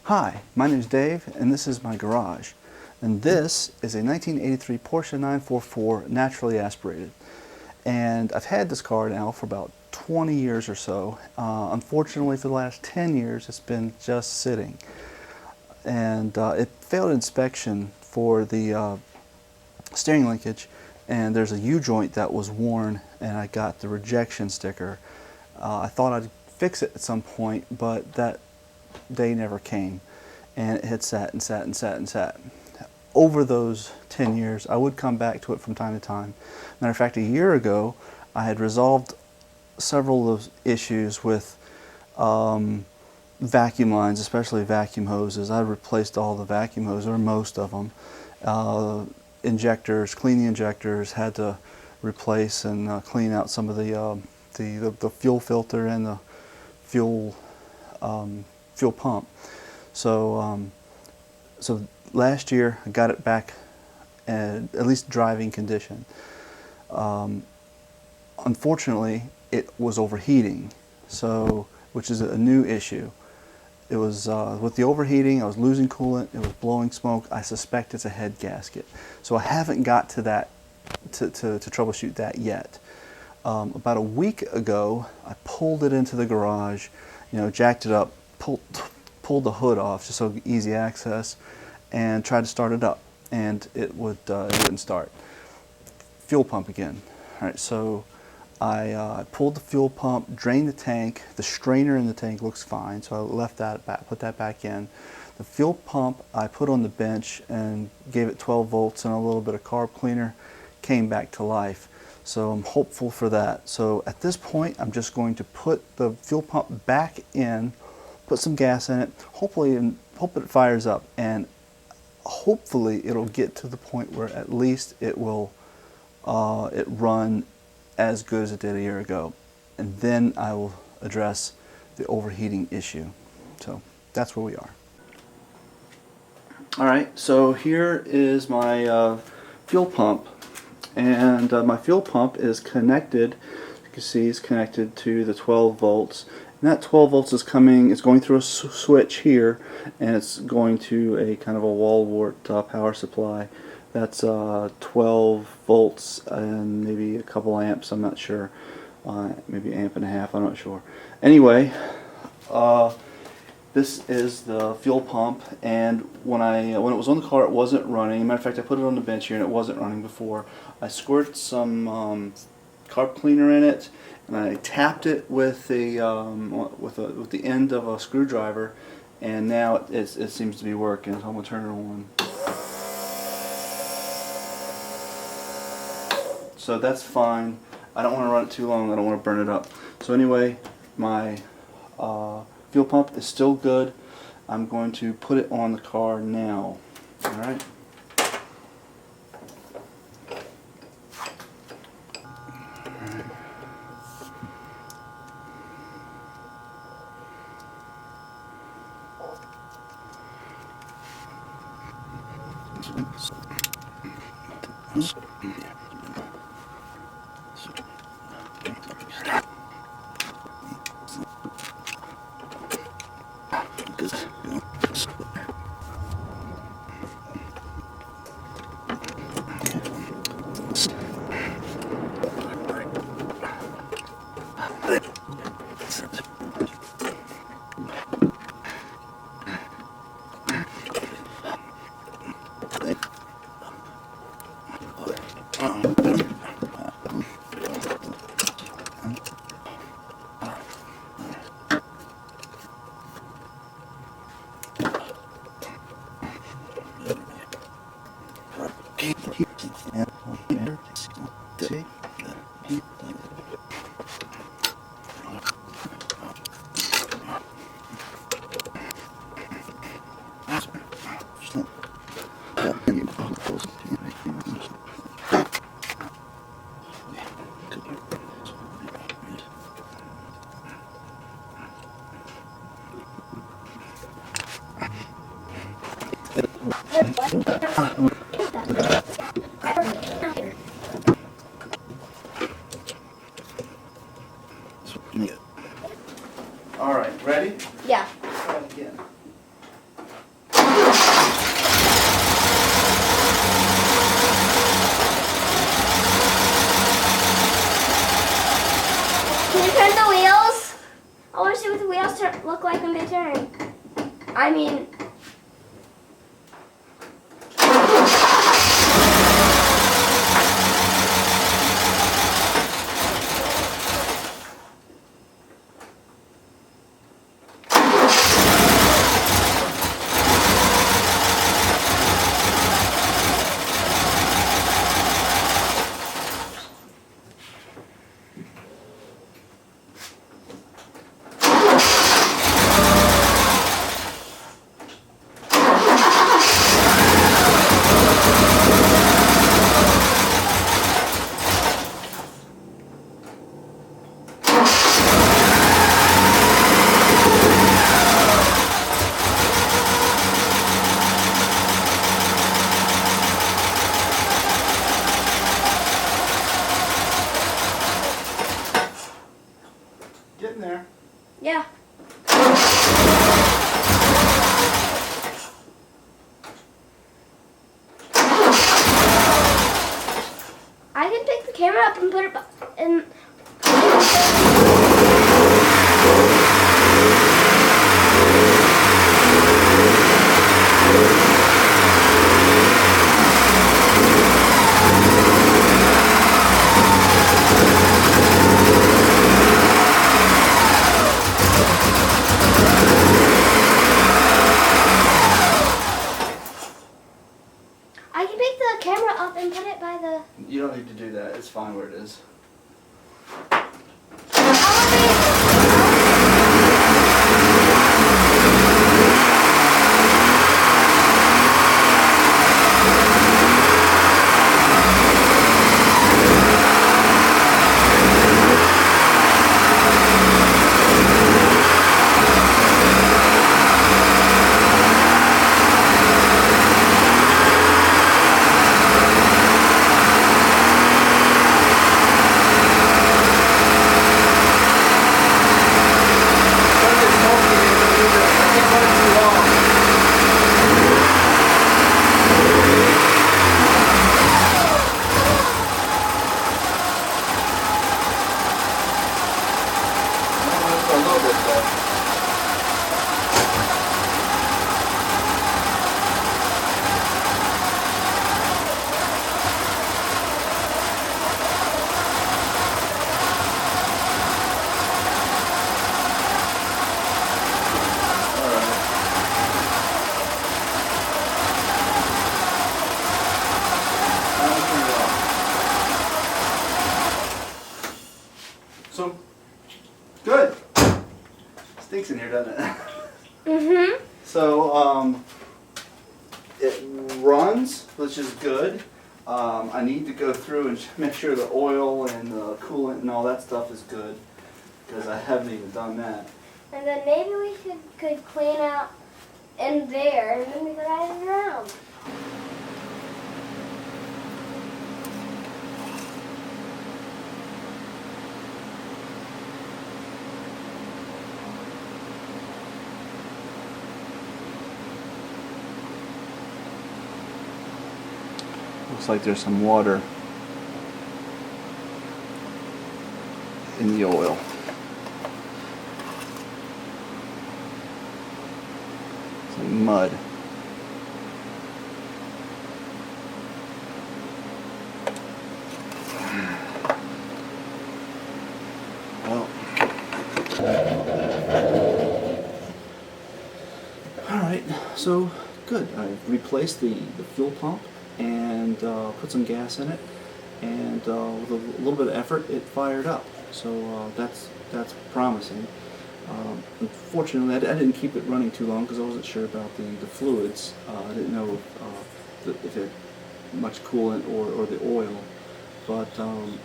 Hi, my name is Dave, and this is my garage. And this is a 1983 Porsche 944 naturally aspirated. And I've had this car now for about 20 years or so. Unfortunately, for the last 10 years, it's been just sitting. And it failed inspection for the steering linkage, and there's a U-joint that was worn, and I got the rejection sticker. I thought I'd fix it at some point, but that day never came, and it had sat and sat and sat and sat. Over those 10 years, I would come back to it from time to time. Matter of fact, a year ago, I had resolved several of those issues with vacuum lines, especially vacuum hoses. I replaced all the vacuum hoses, or most of them. Injectors, clean the injectors, had to replace and clean out some of the fuel filter and the fuel pump. So last year I got it back at least driving condition. Unfortunately, it was overheating, which is a new issue. It was with the overheating, I was losing coolant, it was blowing smoke. I suspect it's a head gasket. So I haven't got to that to troubleshoot that yet. About a week ago, I pulled it into the garage, jacked it up, pulled the hood off just so easy access, and tried to start it up, and it wouldn't start. Fuel pump again. All right, so I pulled the fuel pump, drained the tank. The strainer in the tank looks fine, so I left that back, put that back in. The fuel pump I put on the bench and gave it 12 volts and a little bit of carb cleaner, came back to life. So I'm hopeful for that. So at this point, I'm just going to put the fuel pump back in, put some gas in it, hopefully, hope it fires up, and hopefully it'll get to the point where at least it will it run as good as it did a year ago, and then I will address the overheating issue. So that's where we are. All right, so here is my fuel pump, and my fuel pump is connected. You can see it's connected to the 12 volts, and that 12 volts is going through a switch here, and it's going to a kind of a wall wart power supply. That's 12 volts and maybe a couple amps, I'm not sure. Maybe an amp and a half, I'm not sure. Anyway, this is the fuel pump, and when it was on the car, it wasn't running. Matter of fact, I put it on the bench here and it wasn't running before. I squirted some carb cleaner in it, and I tapped it with the end of a screwdriver, and now it seems to be working. So I'm gonna turn it on. So that's fine. I don't want to run it too long. I don't want to burn it up. So anyway, my fuel pump is still good. I'm going to put it on the car now. All right. All right, ready? Yeah. Try it again. it look like when they turn? I mean... Getting there. Yeah. I can take the camera up and put it in. I can take the camera up and put it by the... You don't need to do that. It's fine where it is. So, good. Stinks in here, doesn't it? Mm-hmm. So, it runs, which is good. I need to go through and make sure the oil and the coolant and all that stuff is good, because I haven't even done that. And then maybe we could clean out in there, and then we could ride it around. Looks like there's some water in the oil. It's like mud. Well, all right, so good. I've replaced the fuel pump and put some gas in it, and with a little bit of effort it fired up, so that's promising. Unfortunately I didn't keep it running too long because I wasn't sure about the fluids. I didn't know if it had much coolant or the oil, but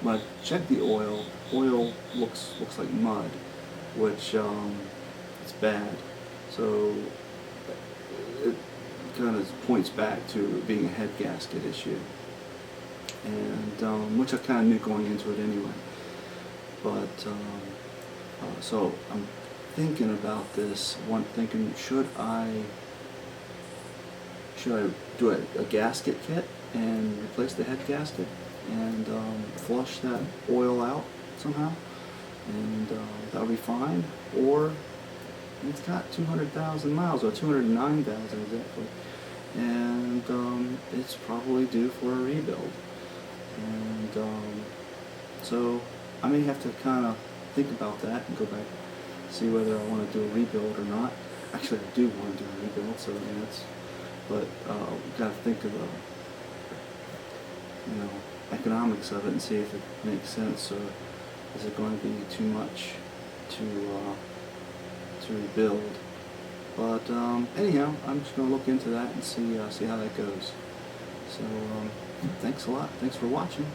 when I checked the oil looks like mud, which it's bad, so it kind of points back to it being a head gasket issue, and which I kind of knew going into it anyway. But so I'm thinking about this. Thinking, should I do a gasket kit and replace the head gasket and flush that oil out somehow, and that'll be fine, or It's got 200,000 miles, or 209,000 exactly, and it's probably due for a rebuild. And so I may have to kind of think about that and go back, see whether I want to do a rebuild or not. Actually, I do want to do a rebuild, so that's. But we've got to think of the, economics of it and see if it makes sense, or is it going to be too much to rebuild. But anyhow, I'm just going to look into that and see how that goes. So thanks a lot. Thanks for watching.